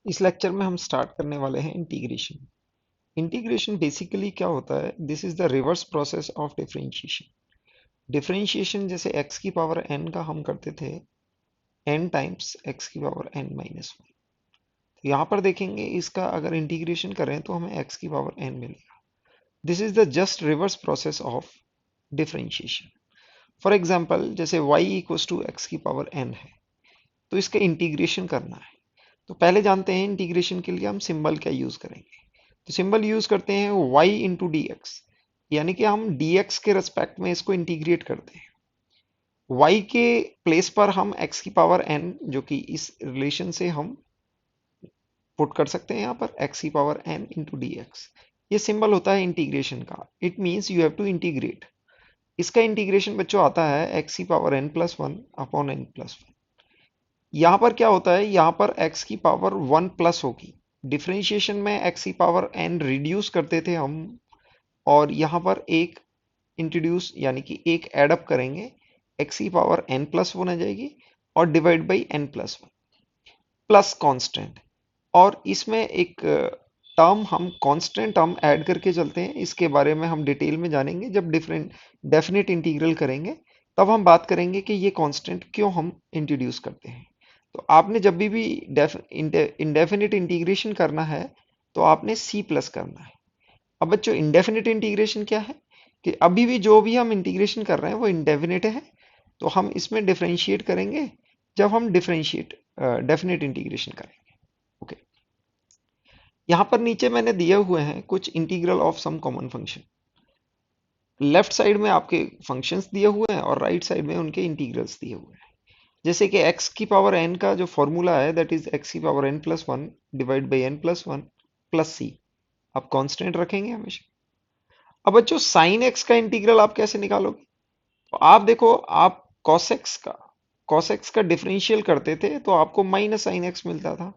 इस लेक्चर में हम स्टार्ट करने वाले हैं इंटीग्रेशन। इंटीग्रेशन बेसिकली क्या होता है? This is the reverse process of differentiation. Differentiation जैसे x की पावर n का हम करते थे n टाइम्स x की पावर n माइनस वन। तो यहाँ पर देखेंगे इसका अगर इंटीग्रेशन करें तो हमें x की पावर n मिलेगा। This is the just reverse process of differentiation. For example जैसे y इक्वल्स टू एक्स की पावर n है, तो इसका इंटीग्रेशन करना है। तो पहले जानते हैं इंटीग्रेशन के लिए हम सिंबल क्या यूज करेंगे। तो सिंबल यूज करते हैं y इंटू डी एक्स, यानी कि हम dx के रेस्पेक्ट में इसको इंटीग्रेट करते हैं। y के प्लेस पर हम x की पावर n, जो कि इस रिलेशन से हम पुट कर सकते हैं यहाँ पर x की power n into d x. ये सिंबल होता है इंटीग्रेशन का। It means you have to integrate. इसका इंटीग्रेशन बच्चों आता है x की power n plus one upon n plus one. यहाँ पर क्या होता है, यहाँ पर x की पावर वन प्लस होगी। डिफरेंशिएशन में x की पावर n रिड्यूस करते थे हम, और यहाँ पर एक इंट्रोड्यूस यानी कि एक एडअप करेंगे, x की पावर n प्लस वन आ जाएगी और divide by n plus one plus constant. और इसमें एक टर्म हम कांस्टेंट टर्म ऐड करके चलते हैं। इसके बारे में हम डिटेल में जानेंगे जब डिफरेंट डेफिनेट इंटीग्रल करेंगे, तब हम बात करेंगे कि ये कांस्टेंट क्यों हम इंट्रोड्यूस करते हैं। तो आपने जब भी इंडेफिनिट इंटीग्रेशन करना है तो आपने सी प्लस करना है। अब बच्चों इंडेफिनिट इंटीग्रेशन क्या है कि अभी भी जो भी हम इंटीग्रेशन कर रहे हैं वो इंडेफिनिट है। तो हम इसमें डिफरेंशिएट करेंगे जब हम डिफरेंशिएट डेफिनेट इंटीग्रेशन करेंगे। ओके, यहाँ पर नीचे मैंने दिए हुए हैं कुछ integral of some common function. Left side में आपके फंक्शंस दिए हुए हैं और राइट साइड में उनके इंटीग्रल्स दिए हुए हैं। जैसे कि x की पावर n का जो फॉर्मूला है दैट इज x की power n plus one divide by n plus one plus c. आप कांस्टेंट रखेंगे हमेशा। अब बच्चों साइन x का इंटीग्रल आप कैसे निकालोगे? तो आप देखो, आप cos x का डिफरेंशियल करते थे तो आपको माइनस साइन x मिलता था।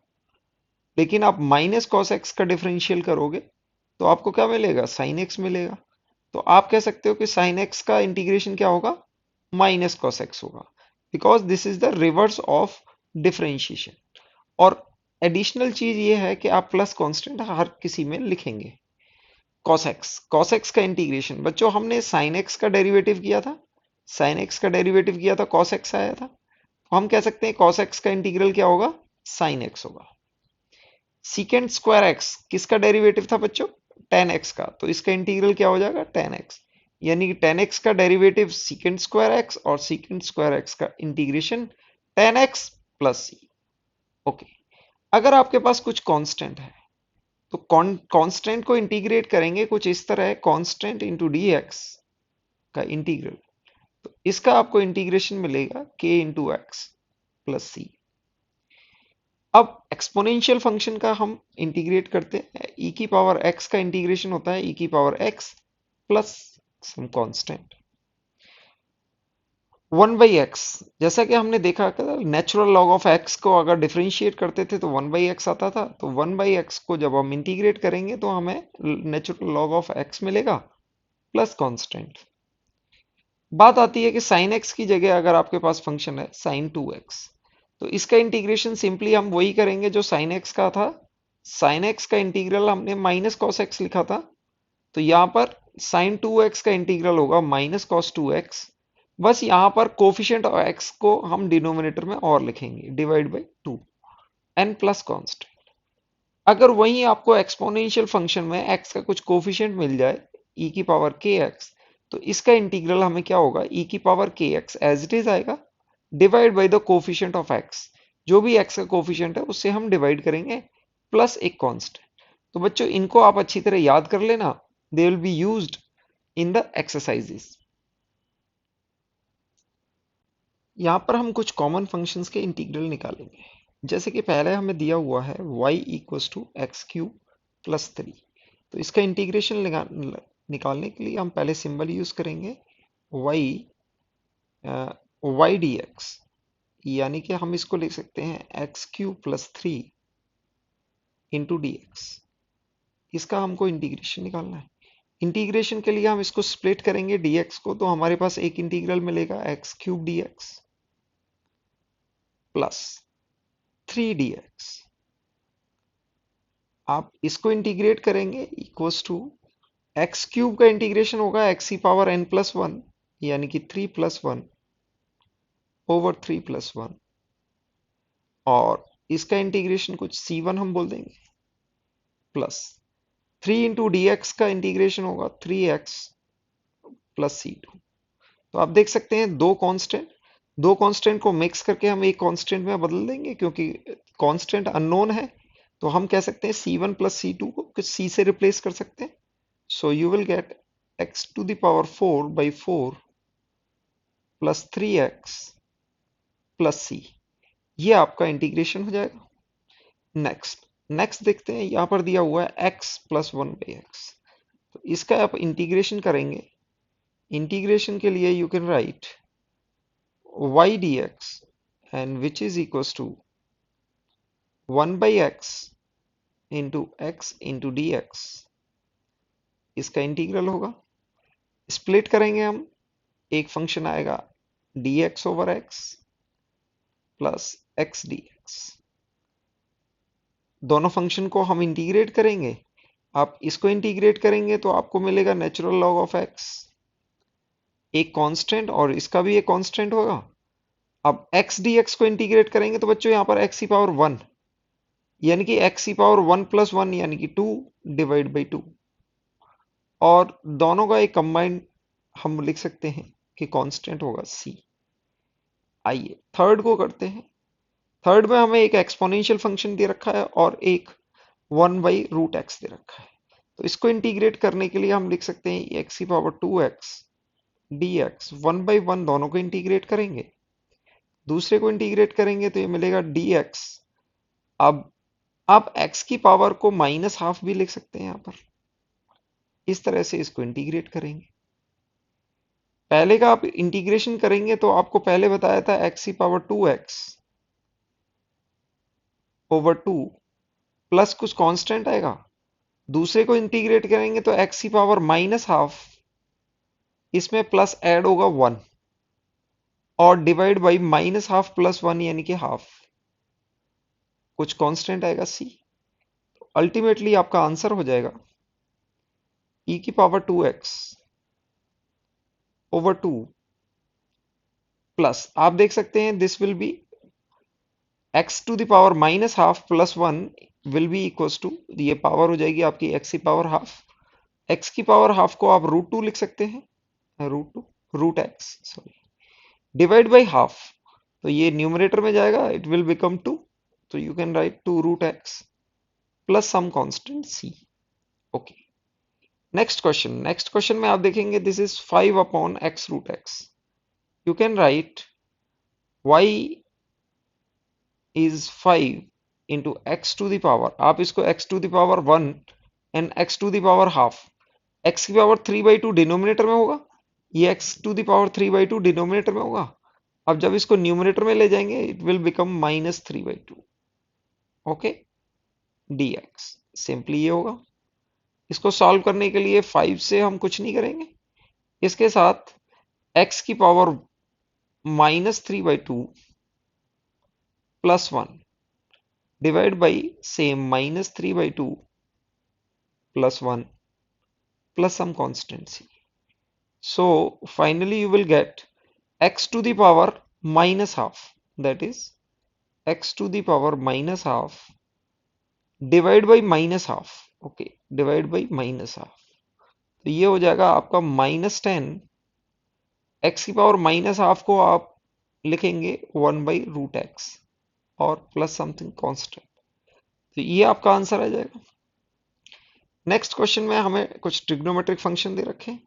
लेकिन आप माइनस cos x का डिफरेंशियल करोगे तो आपको क्या मिलेगा? साइन x मिलेगा। तो आप कह सकते हो कि साइन x का इंटीग्रेशन क्या होगा? माइनस cos x होगा, because this is the reverse of differentiation. और एडिशनल चीज ये है कि आप प्लस कांस्टेंट हर किसी में लिखेंगे। cos x का इंटीग्रेशन बच्चों हमने sin x का डेरिवेटिव किया था, sin x का डेरिवेटिव किया था, cos x आया था। तो हम कह सकते हैं cos x का इंटीग्रल क्या होगा? sin x होगा। सीकेंड स्क्वायर x किसका डेरिवेटिव था बच्चों? tan x का। तो इसका इंटीग्रल क्या हो जाएगा? tan x। यानी कि tan x का डेरिवेटिव सीकेंड स्क्वायर x और सीकेंड स्क्वायर x का integration tan x plus c। Okay, अगर आपके पास कुछ कांस्टेंट है तो कांस्टेंट को इंटीग्रेट करेंगे कुछ इस तरह है, कांस्टेंट इंटू डी एक्स का इंटीग्रल। तो इसका आपको इंटीग्रेशन मिलेगा k इंटू एक्स प्लस सी। अब एक्सपोनेंशियल फंक्शन का हम इंटीग्रेट करते हैं। e की पावर x का इंटीग्रेशन होता है e की power x plus some constant one by x. जैसा कि हमने देखा नेचुरल लॉग ऑफ x को अगर डिफरेंशिएट करते थे तो वन बाई एक्स आता था। तो वन बाई एक्स को जब हम इंटीग्रेट करेंगे तो हमें नेचुरल लॉग ऑफ x मिलेगा प्लस कांस्टेंट। बात आती है कि साइन x की जगह अगर आपके पास फंक्शन है साइन टू एक्स, तो इसका इंटीग्रेशन सिंपली हम वही करेंगे जो साइन x का था। साइन x का इंटीग्रल हमने माइनस कॉस x लिखा था, तो यहाँ पर साइन टू एक्स का इंटीग्रल होगा माइनस कॉस टू एक्स। बस यहाँ पर कोफिशिएंट और x को हम डिनोमिनेटर में और लिखेंगे divide by two n plus constant. अगर वहीं आपको एक्सपोनेंशियल फंक्शन में x का कुछ कोफिशिएंट मिल जाए e की पावर के एक्स, तो इसका इंटीग्रल हमें क्या होगा? e की पावर के एक्स एज इट इज आएगा divide by the coefficient of x। जो भी x का कोफिशिएंट है उससे हम डिवाइड करेंगे प्लस एक कांस्टेंट। तो बच्चों इनको आप अच्छी तरह याद कर लेना, they will be used in the exercises. यहाँ पर हम कुछ कॉमन फंक्शंस के इंटीग्रल निकालेंगे। जैसे कि पहले हमें दिया हुआ है y equals to x cube plus three. तो इसका इंटीग्रेशन निकालने के लिए हम पहले सिंबल यूज करेंगे y वाई डी एक्स, यानी कि हम इसको लिख सकते हैं x cube plus three into d x. इसका हमको इंटीग्रेशन निकालना है। इंटीग्रेशन के लिए हम इसको स्प्लिट करेंगे dx को, तो हमारे पास एक इंटीग्रल मिलेगा x cube D x plus three D x आप इसको इंटीग्रेट करेंगे इक्वल्स टू एक्स क्यूब का इंटीग्रेशन होगा एक्स की पावर एन प्लस वन, यानी कि 3+1 ओवर 3+1, और इसका इंटीग्रेशन कुछ C1 हम बोल देंगे, प्लस 3 इंटू डी एक्स का इंटीग्रेशन होगा 3x प्लस C2। तो आप देख सकते हैं दो कांस्टेंट को मिक्स करके हम एक कांस्टेंट में बदल देंगे, क्योंकि कांस्टेंट अननोन है। तो हम कह सकते हैं C1 प्लस C2 को कुछ C से रिप्लेस कर सकते हैं। So you will get x to the power 4/4 plus 3x plus C। ये आपका इंटीग्रेशन हो जाएगा। नेक्स्ट नेक्स्ट देखते हैं, यहाँ पर दिया हुआ है x प्लस 1/x। तो इसका आप इंटीग्रेशन करेंगे। इंटीग्रेशन के लिए you can write y dx and which is equals to 1/x into x into dx। इसका इंटीग्रल होगा, स्प्लिट करेंगे हम, एक फंक्शन आएगा dx over x plus x dx। दोनों फंक्शन को हम इंटीग्रेट करेंगे। आप इसको इंटीग्रेट करेंगे तो आपको मिलेगा नेचुरल लॉग ऑफ x, एक कांस्टेंट, और इसका भी एक कांस्टेंट होगा। अब x dx को इंटीग्रेट करेंगे तो बच्चों यहाँ पर x की पावर 1, यानी कि x की पावर 1+1 यानी कि 2 डिवाइड बाई 2, और दोनों का एक कंबाइंड हम लिख सकते हैं कि कांस्टेंट होगा c। आइए थर्ड को करते हैं। थर्ड में हमें एक एक्सपोनेंशियल फंक्शन दे रखा है और एक 1/√x दे रखा है। तो इसको इंटीग्रेट करने के लिए हम लिख सकते हैं x की पावर 2x dx, 1/1 दोनों को इंटीग्रेट करेंगे, दूसरे को इंटीग्रेट करेंगे तो ये मिलेगा dx। अब आप x की पावर को -½ भी लिख सकते हैं यहाँ पर। इस तरह से इसको इंटीग्रेट करेंगे। पहले का आप इंटीग्रेशन करेंगे तो आपको पहले बताया था x की पावर 2x ओवर 2 प्लस कुछ कांस्टेंट आएगा। दूसरे को इंटीग्रेट करेंगे तो x की पावर -½ इसमें प्लस ऐड होगा 1 और डिवाइड बाई -½ प्लस 1 यानी कि हाफ, कुछ कांस्टेंट आएगा c। अल्टीमेटली आपका आंसर हो जाएगा e की पावर 2x ओवर 2 प्लस, आप देख सकते हैं this will be x to the power -½ plus 1 will be equals to, ये पावर हो जाएगी आपकी x की पावर हाफ। x की पावर हाफ को आप √2 लिख सकते हैं, √2 √x sorry, divide by half. तो ये न्यूमरेटर में जाएगा, इट विल बिकम 2। तो you can write 2√x plus some constant c। Okay, next question में आप देखेंगे this is 5/x√x। You can write y is 5 into x to the power, आप इसको x to the power 1 and x to the power half, x की power 3/2 denominator में होगा, ये x to the power 3/2 denominator में होगा। अब जब इसको न्यूमरेटर में ले जाएंगे it will become -3/2। Okay, dx simply ये होगा। इसको सॉल्व करने के लिए 5 से हम कुछ नहीं करेंगे, इसके साथ x की power -3/2 plus 1 divide by same -3/2 plus 1 plus some constant c. So finally you will get x to the power -½ that is x to the power -½ divide by -½ okay, divide by -½ तो ये हो जाएगा आपका -10। x की power -½ को आप लिखेंगे 1/√x और प्लस समथिंग कांस्टेंट। तो ये आपका आंसर आ जाएगा। नेक्स्ट क्वेश्चन में हमें कुछ ट्रिग्नोमेट्रिक फंक्शन दे रखे हैं,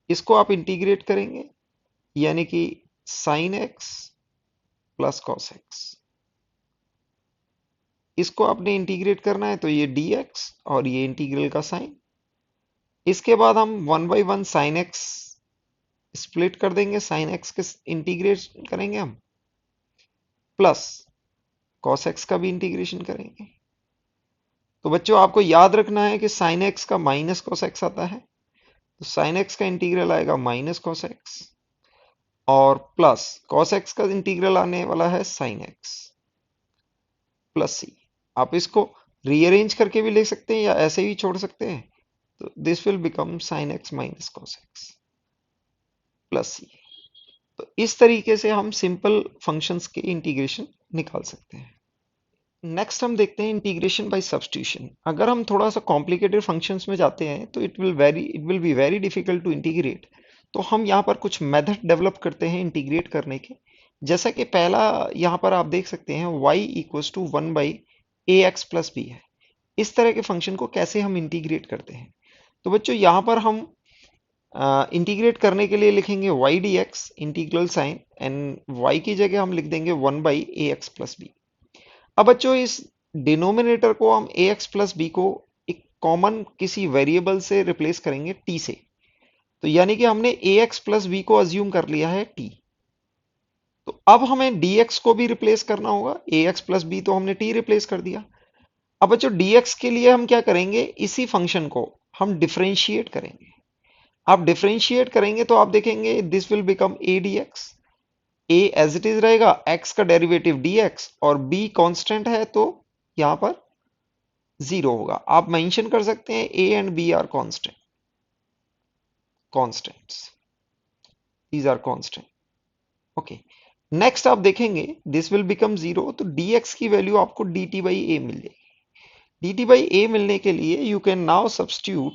इसको आप इंटीग्रेट करेंगे, यानी कि sin x plus cos x। इसको आपने इंटीग्रेट करना है तो ये dx और ये इंटीग्रल का साइन। इसके बाद हम 1/1 sin x स्प्लिट कर देंगे, sin x के इंटीग्रेट करेंगे हम, प्लस cos x का भी इंटीग्रेशन करेंगे। तो बच्चों आपको याद रखना है कि sin x का माइनस cos x आता है, तो sin x का इंटीग्रल आएगा माइनस cos x और प्लस cos x का इंटीग्रल आने वाला है sin x प्लस c। आप इसको रीअरेंज करके भी ले सकते हैं या ऐसे ही छोड़ सकते हैं। तो this will become sine x minus cos x plus c. तो इस तरीके से हम सिंपल फंक्शंस के इंटीग्रेशन निकाल सकते हैं। नेक्स्ट हम देखते हैं इंटीग्रेशन बाय सब्स्टिट्यूशन। अगर हम थोड़ा सा कॉम्प्लिकेटेड फंक्शंस में जाते हैं तो it will be very difficult to integrate. तो हम यहाँ पर कुछ मेथड डेवलप करते हैं इंटीग्रेट करने के। जैसा कि पहला यहाँ पर आप देख सकते हैं y equals to 1/ax plus b है। इस तरह के फंक्शन को कैसे हम इंटीग्रेट करते हैं। तो बच्चों यहाँ पर हम इंटीग्रेट करने के लिए लिखेंगे y dx integral sign and y की जगह हम लिख देंगे 1/ax प्लस बी। अब बच्चों इस डिनोमिनेटर को हम ax प्लस बी को एक कॉमन किसी वेरिएबल से रिप्लेस करेंगे t से। तो यानी कि हमने ax प्लस बी को अज्यूम कर लिया है t। तो अब हमें dx को भी रिप्लेस करना होगा। ax प्लस बी तो हमने t रिप्लेस कर दिया। अब बच्चों dx के लिए हम क्या करेंगे, इसी फंक्शन को हम डिफरेंशिएट करेंगे। आप डिफरेंशिएट करेंगे तो आप देखेंगे this will become a dx। a as it is रहेगा, x का डेरिवेटिव dx और b कांस्टेंट है तो यहाँ पर 0 होगा। आप मेंशन कर सकते हैं a and b are constants, these are constant. Okay, next आप देखेंगे दिस विल बिकम 0 तो dx की वैल्यू आपको dt बाई ए मिल जाएगी। dt बाई ए मिलने के लिए you can now substitute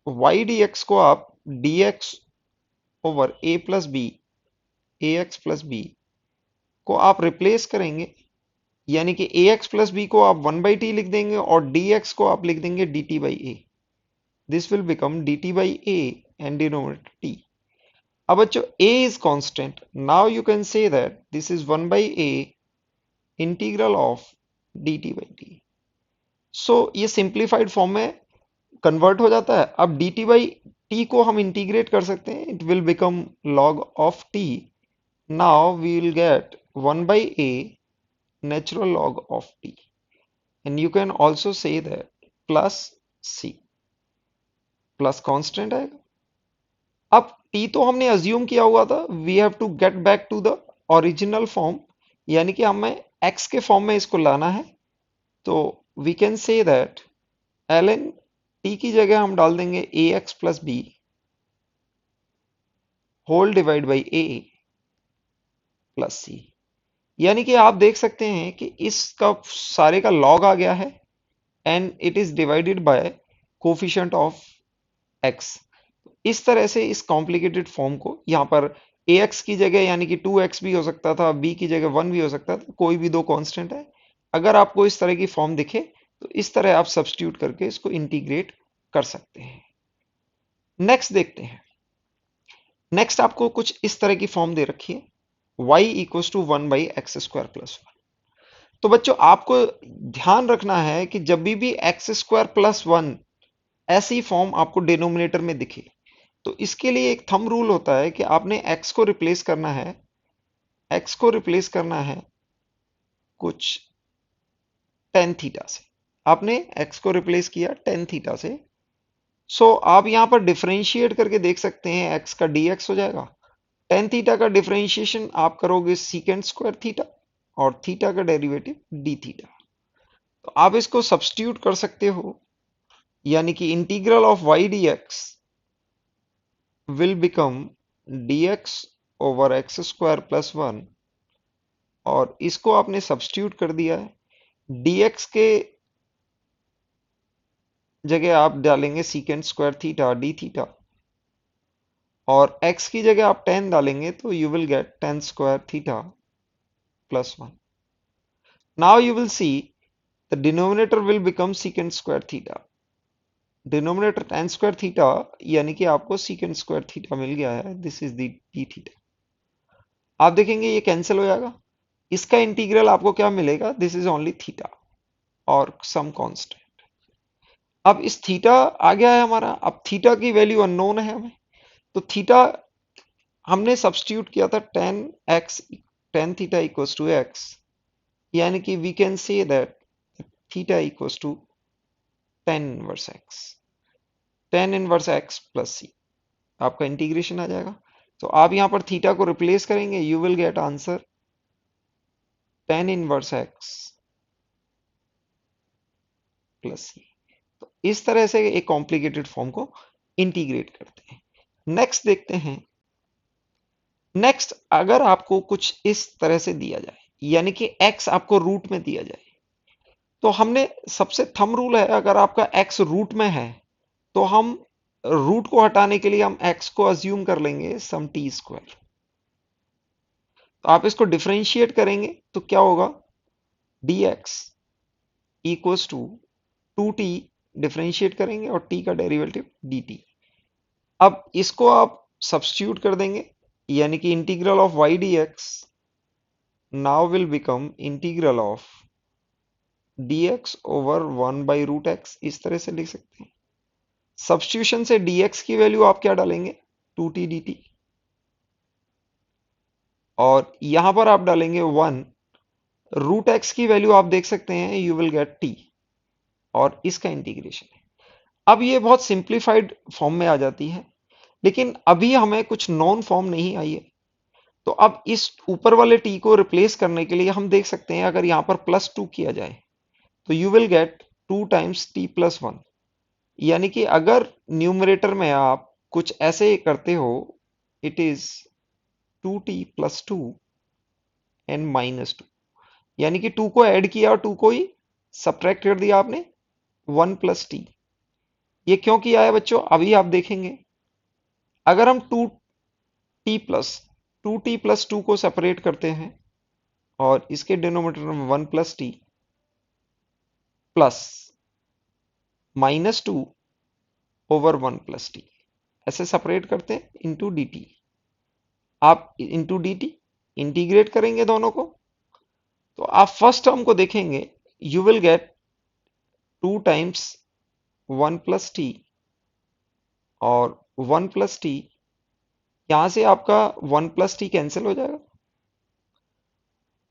y dx को आप dx over a plus b ax plus b को आप रिप्लेस करेंगे। यानी कि ax प्लस बी को आप 1/t लिख देंगे और dx को आप लिख देंगे dt by A. This will become dt by A and denominator t। अब बच्चों a is constant. Now you can say that this is 1 by a integral of dt by t. So ये simplified form में convert हो जाता है। अब dt by t को हम इंटीग्रेट कर सकते हैं। It will become log of t. Now we will get 1 by a natural log of t. And you can also say that plus c plus constant आएगा। अब t तो हमने assume किया हुआ था, we have to get back to the original form, यानी कि हमें x के फॉर्म में इसको लाना है। तो we can say that ln t की जगह हम डाल देंगे ax plus b whole divide by a plus c. यानी कि आप देख सकते हैं कि इसका सारे का लॉग आ गया है and it is divided by coefficient of x। इस तरह से इस कॉम्प्लिकेटेड फॉर्म को यहाँ पर ax की जगह यानी कि 2x भी हो सकता था, b की जगह 1 भी हो सकता था, कोई भी दो कांस्टेंट है। अगर आपको इस तरह की फॉर्म दिखे तो इस तरह आप सब्स्टिट्यूट करके इसको इंटीग्रेट कर सकते हैं। नेक्स्ट देखते हैं। नेक्स्ट आपको कुछ इस तरह की फॉर्म दे रखी है y equals to 1/x² plus 1। तो बच्चों आपको ध्यान रखना है कि जब भी x² प्लस 1 ऐसी फॉर्म आपको डिनोमिनेटर में दिखे तो इसके लिए एक थंब रूल होता है कि आपने x को रिप्लेस करना है, x को रिप्लेस करना है कुछ टेन थीटा से। आपने x को रिप्लेस किया टेन थीटा से। सो आप यहां पर डिफरेंशिएट करके देख सकते हैं x का dx हो जाएगा। टेन थीटा का डिफरेंशिएशन आप करोगे सीकेंड स्क्वायर थीटा और थीटा का डेरिवेटिव डी थीटा। तो आप इसको सब्स्टिट्यूट कर सकते हो, यानी कि integral of y dx will become dx over x square plus 1 और इसको आपने सब्स्टिट्यूट कर दिया है। dx के जगह आप डालेंगे secant square theta d theta और x की जगह आप टेन डालेंगे तो you will get ten square theta plus 1। Now you will see the denominator will become secant square theta. Denominator ten square theta यानी कि आपको सीकेंड स्क्वायर थीटा मिल गया है। This is the D theta. आप देखेंगे ये कैंसिल हो जाएगा। इसका इंटीग्रल आपको क्या मिलेगा, दिस इज ओनली थीटा और सम कांस्टेंट। अब इस थीटा आ गया है हमारा। अब थीटा की वैल्यू अननोन है हमें, तो थीटा हमने सब्स्टिट्यूट किया था tan theta equals to x, यानी कि we can say that theta equals to tan inverse x, tan inverse x plus c. आपका इंटीग्रेशन आ जाएगा। तो आप यहां पर थीटा को रिप्लेस करेंगे, you will get answer tan inverse x plus c. तो इस तरह से एक कॉम्प्लिकेटेड फॉर्म को इंटीग्रेट करते हैं। नेक्स्ट देखते हैं। नेक्स्ट, अगर आपको कुछ इस तरह से दिया जाए, यानी कि x आपको रूट में दिया जाए, तो हमने सबसे थंब रूल है, अगर आपका x रूट में है तो हम रूट को हटाने के लिए हम x को अज्यूम कर लेंगे सम टी स्क्वायर। तो आप इसको डिफरेंशिएट करेंगे तो क्या होगा, dx equals to 2t, differentiate करेंगे और t का डेरिवेटिव dt। अब इसको आप सब्स्टिट्यूट कर देंगे, यानी कि integral of y dx now will become integral of dx over 1 by root x, इस तरह से लिख सकते हैं। सब्स्टिट्यूशन से dx की वैल्यू आप क्या डालेंगे, 2t dt, और यहां पर आप डालेंगे 1, रूट एक्स की वैल्यू आप देख सकते हैं, यू विल गेट t, और इसका इंटीग्रेशन है। अब ये बहुत सिंप्लीफाइड फॉर्म में आ जाती है, लेकिन अभी हमें कुछ नॉन फॉर्म नहीं आई है। तो अब इस ऊपर वाले t को रिप्लेस करने के लिए हम देख सकते हैं, अगर यहां पर +2 किया जाए तो you will gate 2 times t plus 1, यानी कि अगर न्यूमरेटर में आप कुछ ऐसे करते हो, it is 2t plus 2 and -2, यानी कि 2 को ऐड किया और 2 को ही सब्ट्रैक्ट कर दिया आपने, 1 प्लस टी। ये क्यों किया है बच्चों, अभी आप देखेंगे। अगर हम 2t प्लस 2 को सेपरेट करते हैं और इसके डिनोमिनेटर में 1 plus T plus -2 over 1 plus T, ऐसे सेपरेट करते हैं इंटू डी टी। आप इंटू डी टी इंटीग्रेट करेंगे दोनों को, तो आप फर्स्ट टर्म को देखेंगे, you will gate 2 times 1 plus T और 1 प्लस टी, यहां से आपका 1 प्लस टी कैंसिल हो जाएगा।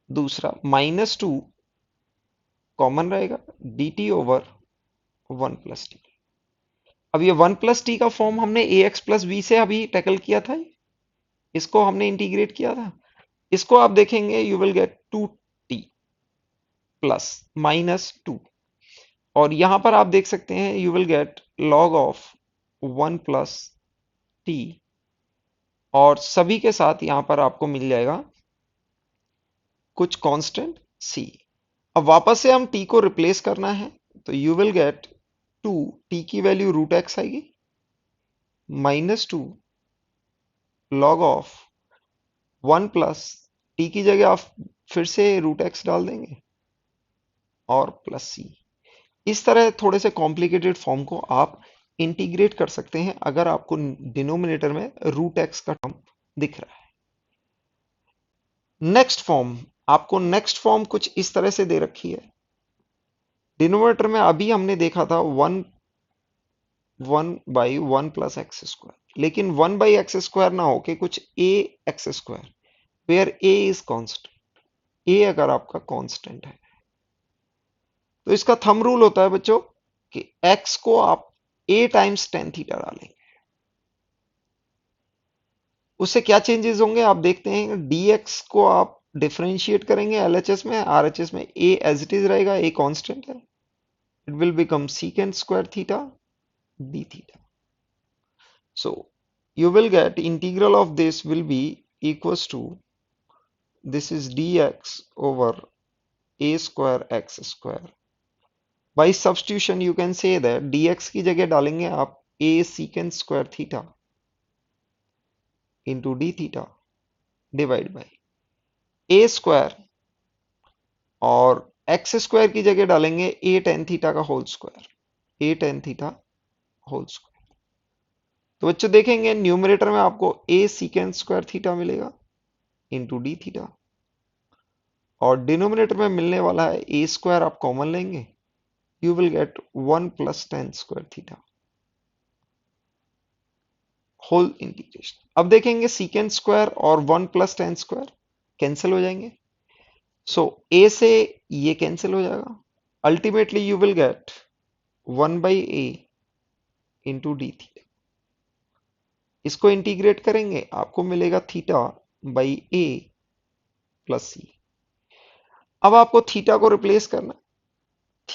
दूसरा -2 कॉमन रहेगा, D T over 1 plus T. अब ये 1 प्लस टी का फॉर्म हमने ए एक्स प्लस बी से अभी टैकल किया था, इसको हमने इंटीग्रेट किया था। इसको आप देखेंगे, you will gate 2t plus -2, और यहां पर आप देख सकते हैं you will gate log of 1 plus T, और सभी के साथ यहां पर आपको मिल जाएगा कुछ कांस्टेंट c। अब वापस से हम t को रिप्लेस करना है, तो यू विल गेट 2, t की वैल्यू रूट एक्स आएगी, -2 log ऑफ 1 प्लस टी की जगह आप फिर से रूट एक्स डाल देंगे और प्लस सी। इस तरह थोड़े से कॉम्प्लिकेटेड फॉर्म को आप इंटीग्रेट कर सकते हैं, अगर आपको डिनोमिनेटर में रूट एक्स का टर्म दिख रहा है। नेक्स्ट फॉर्म, आपको नेक्स्ट फॉर्म कुछ इस तरह से दे रखी है। डिनोमिनेटर में अभी हमने देखा था 1 बाई 1 प्लस एक्स स्क्वायर, लेकिन 1 बाई एक्स स्क्वायर ना होके कुछ a x square, where a is constant. A अगर आपका कांस्टेंट है तो इसका थंब रूल होता है बच्चों कि x को आप a टाइम्स टेन थीटा डालेंगे, उससे क्या चेंजेस होंगे आप देखते हैं। dx को आप डिफरेंशिएट करेंगे LHS में, RHS में a एज इट इज रहेगा, a कांस्टेंट है, it will become secant square theta d theta. So you will get integral of this will be equals to, this is dx over a square x square। By substitution you can say that dx की जगह डालेंगे आप a secant square theta into d theta divide by a square, और x square की जगह डालेंगे a tan theta का whole square, a tan theta whole square. तो बच्चों देखेंगे न्यूमरेटर में आपको a secant स्क्वायर थीटा मिलेगा इंटू डी थीटा, और डिनोमिनेटर में मिलने वाला है a स्क्वायर, आप कॉमन लेंगे, you will get 1 plus tan square theta whole integration. अब देखेंगे सीकेंट स्क्वायर और 1 प्लस tan स्क्वायर कैंसिल हो जाएंगे, सो a से ये कैंसिल हो जाएगा, ultimately you will gate 1 by a into d theta. इसको इंटीग्रेट करेंगे आपको मिलेगा थीटा बाई a प्लस सी। अब आपको थीटा को रिप्लेस करना,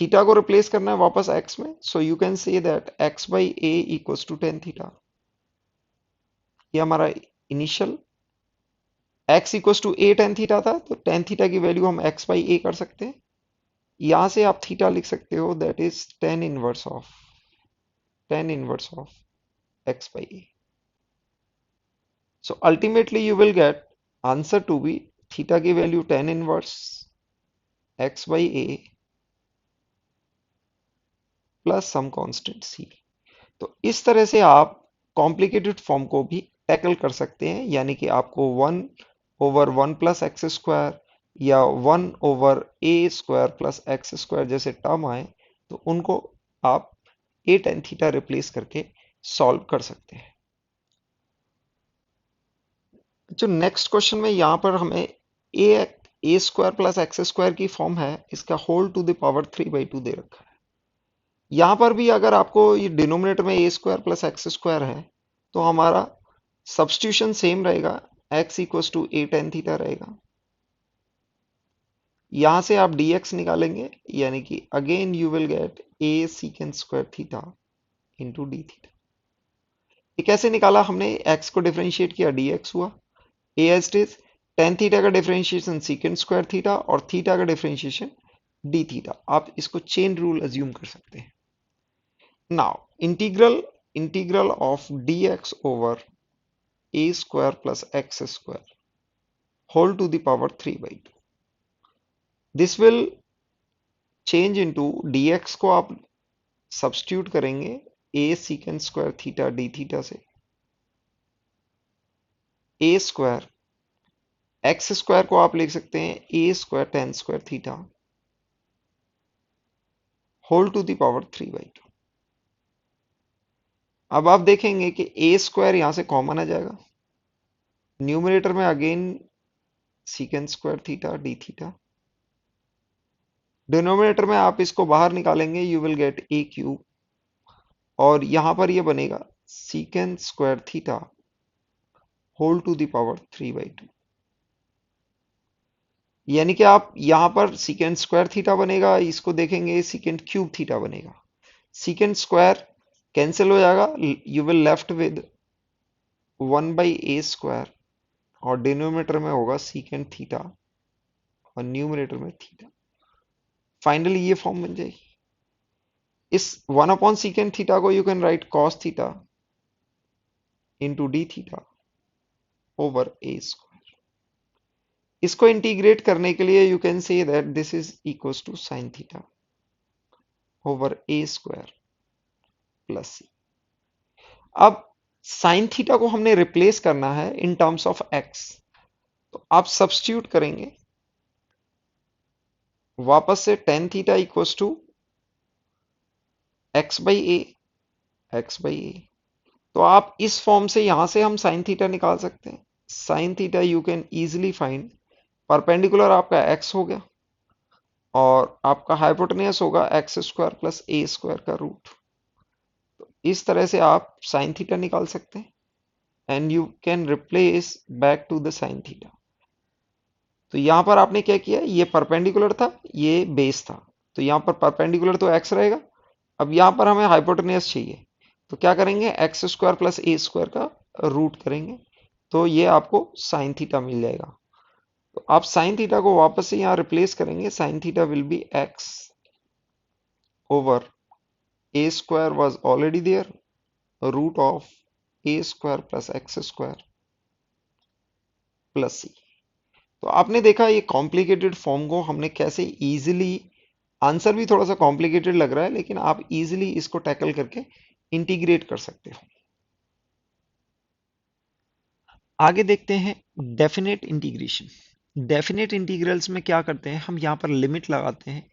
थीटा को रिप्लेस करना है वापस एक्स में, so you can say that x by a equals to tan theta. ये हमारा initial x equals to a tan theta था, तो टेन थीटा की वैल्यू हम x बाई ए कर सकते हैं। यहां से आप थीटा लिख सकते हो, that is tan inverse of x by a. So ultimately you will get answer to be theta की value tan inverse x by a plus some constant c। तो इस तरह से आप कॉम्प्लिकेटेड फॉर्म को भी टैकल कर सकते हैं, यानी कि आपको 1/1 प्लस एक्स स्क्वायर या 1/a² प्लस एक्स स्क्वायर जैसे टर्म आए, तो उनको आप a tan थीटा रिप्लेस करके सॉल्व कर सकते हैं। जो नेक्स्ट क्वेश्चन में यहाँ पर हमें a² प्लस एक्स स्क्वायर की फॉर्म है, इसका होल टू द पावर 3/2 दे रखा है। यहां पर भी अगर आपको ये डिनोमिनेटर में a² प्लस एक्स स्क्वायर है, तो हमारा सब्स्टिट्यूशन सेम रहेगा, x equals to a tan theta रहेगा। यहां से आप dx निकालेंगे, यानी कि again you will get a secant square theta into d theta. ये कैसे निकाला हमने, x को डिफरेंशिएट किया dx हुआ, a as it is, tan theta का डिफरेंशिएशन secant स्क्वायर थीटा और थीटा का डिफरेंशिएशन डी थीटा। आप इसको चेन रूल अज्यूम कर सकते हैं। Now integral of dx over a square plus x square whole to the power 3/2। This will change into dx को आप सब्स्टिट्यूट करेंगे a secant square theta d theta से, a square x square को आप लिख सकते हैं a square tan square theta whole to the power 3/2। अब आप देखेंगे कि a स्क्वायर यहां से कॉमन आ जाएगा, न्यूमरेटर में again secant square theta d theta, denominator में आप इसको बाहर निकालेंगे, you will get a cube, और यहां पर ये बनेगा secant square theta whole to the power 3/2। यानी कि आप यहां पर secant स्क्वायर थीटा बनेगा, इसको देखेंगे secant क्यूब थीटा बनेगा, secant स्क्वायर कैंसिल हो जाएगा, you will left with 1/a square, और डिनोमिनेटर में होगा secant थीटा और न्यूमरेटर में थीटा। फाइनली ये फॉर्म बन जाएगी। इस 1/secant थीटा को you can write cos theta into d theta over a square. इसको इंटीग्रेट करने के लिए you can say that this is equals to sin theta over a square plus c। अब sin थीटा को हमने replace करना है इन टर्म्स ऑफ x, तो आप सब्स्टिट्यूट करेंगे वापस से tan theta equals to x by a. तो आप इस फॉर्म से यहां से हम sin थीटा निकाल सकते हैं। sin theta you can easily find, perpendicular आपका x हो गया और आपका हाइपोटेन्यूस होगा एक्स स्क्वायर प्लस ए स्क्वायर का रूट। तो इस तरह से आप sin थीटा निकाल सकते हैं, and you can replace back to the sin theta. तो यहां पर आपने क्या किया, ये परपेंडिकुलर था, ये बेस था, तो यहां पर परपेंडिकुलर तो x रहेगा। अब यहां पर हमें हाइपोटेन्यूस चाहिए, तो क्या करेंगे, एक्स स्क्वायर प्लस ए स्क्वायर का रूट करेंगे, तो ये आपको sin थीटा मिल जाएगा। तो आप sin थीटा को वापस से यहां रिप्लेस करेंगे, sin theta will be x over a square was already there, root of a square plus x square plus c। तो आपने देखा ये कॉम्प्लिकेटेड फॉर्म को हमने कैसे इजीली, आंसर भी थोड़ा सा कॉम्प्लिकेटेड लग रहा है, लेकिन आप इजीली इसको टैकल करके इंटीग्रेट कर सकते हो। आगे देखते हैं डेफिनेट इंटीग्रेशन। डेफिनेट इंटीग्रल्स में क्या करते हैं, हम यहाँ पर लिमिट लगाते हैं,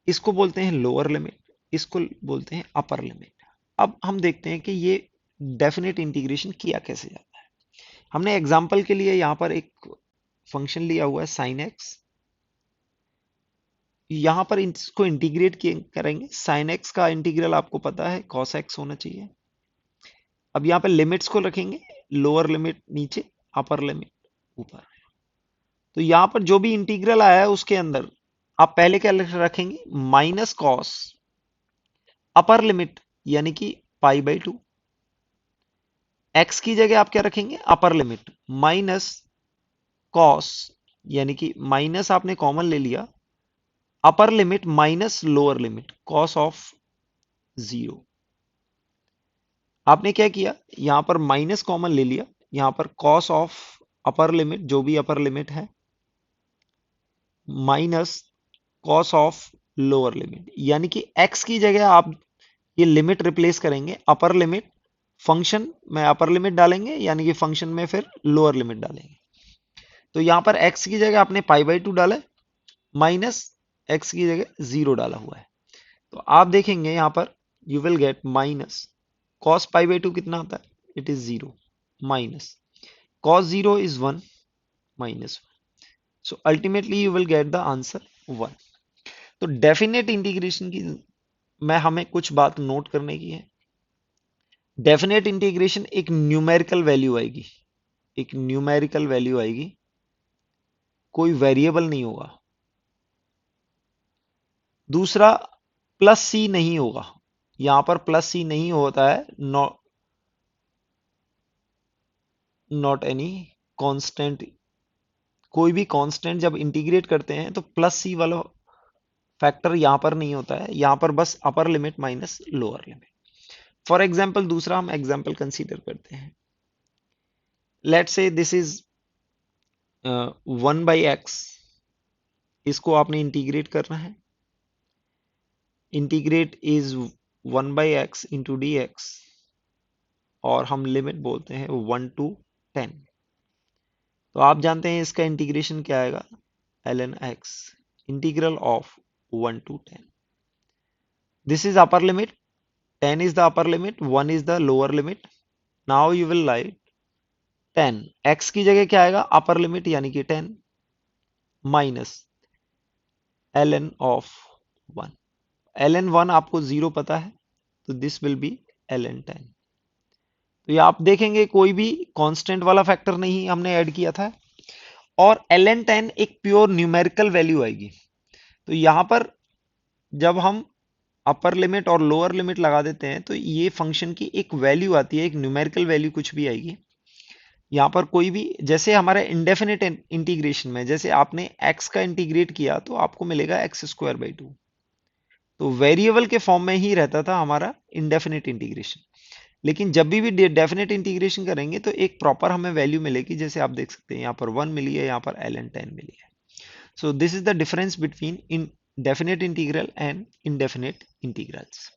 इसको बोलते हैं लोअर लिमिट, इसको बोलते हैं अपर लिमिट। अब हम देखते हैं कि ये डेफिनेट इंटीग्रेशन किया कैसे जाता है। हमने एग्जाम्पल के लिए यहाँ पर एक फंक्शन लिया हुआ है sin x, यहां पर इसको इंटीग्रेट करेंगे, sin x का इंटीग्रल आपको पता है cos x होना चाहिए। अब यहाँ पर लिमिट्स को रखेंगे, लोअर लिमिट नीचे, अपर लिमिट ऊपर। तो यहाँ पर जो भी इंटीग्रल आया है उसके अंदर आप पहले क्या रखेंगे, माइनस कॉस अपर लिमिट यानी कि π/2। एक्स की जगह आप क्या रखेंगे, अपर लिमिट माइनस कॉस, यानी कि माइनस आपने कॉमन ले लिया, upper limit minus lower limit cos of 0। आपने क्या किया, यहां पर माइनस कॉमन ले लिया, यहां पर कॉस ऑफ अपर लिमिट जो भी अपर लिमिट है minus cos of lower limit, यानी कि x की जगह आप ये लिमिट रिप्लेस करेंगे, अपर लिमिट फंक्शन में अपर लिमिट डालेंगे, यानी कि फंक्शन में फिर लोअर लिमिट डालेंगे। तो यहां पर x की जगह आपने π/2 डाला, माइनस x की जगह 0 डाला हुआ है। तो आप देखेंगे यहां पर you will get minus cos π/2 कितना आता है, it is 0, minus cos 0 is 1 minus 1। So ultimately you will get the answer 1। तो डेफिनेट इंटीग्रेशन की में हमें कुछ बात नोट करने की है। डेफिनेट इंटीग्रेशन एक न्यूमेरिकल वैल्यू आएगी, एक न्यूमेरिकल वैल्यू आएगी, कोई वेरिएबल नहीं होगा। दूसरा, प्लस सी नहीं होगा, यहां पर प्लस सी नहीं होता है, नॉट एनी कांस्टेंट। कोई भी कांस्टेंट जब इंटीग्रेट करते हैं तो प्लस सी वाला फैक्टर यहां पर नहीं होता है, यहां पर बस upper limit minus lower limit. For example दूसरा हम एग्जाम्पल कंसीडर करते हैं, लेट से दिस इज 1/x, इसको आपने इंटीग्रेट करना है। Integrate is 1/x into d x, और हम लिमिट बोलते हैं 1 to 10। तो आप जानते हैं इसका इंटीग्रेशन क्या आएगा, ln x integral of 1 to 10। This is upper limit, 10 is the upper limit, 1 is the lower limit। Now you will write 10, x की जगह क्या आएगा, अपर लिमिट यानी कि 10 माइनस ln ऑफ 1। ln 1 आपको 0 पता है, तो दिस विल बी ln 10। तो ये आप देखेंगे कोई भी कांस्टेंट वाला फैक्टर नहीं हमने ऐड किया था, और ln 10 एक प्योर न्यूमेरिकल वैल्यू आएगी। तो यहां पर जब हम अपर लिमिट और लोअर लिमिट लगा देते हैं तो ये फंक्शन की एक वैल्यू आती है, एक न्यूमेरिकल वैल्यू कुछ भी आएगी। यहाँ पर कोई भी, जैसे हमारे इंडेफिनिट इंटीग्रेशन में जैसे आपने x का इंटीग्रेट किया तो आपको मिलेगा x²/2। तो वेरिएबल के फॉर्म में ही रहता था हमारा इंडेफिनिट इंटीग्रेशन। लेकिन जब भी डेफिनेट इंटीग्रेशन करेंगे तो एक प्रॉपर हमें वैल्यू मिलेगी, जैसे आप देख सकते हैं यहाँ पर 1 मिली है, यहाँ पर ln 10 मिली है। So this is the difference between in definite integral and indefinite integrals.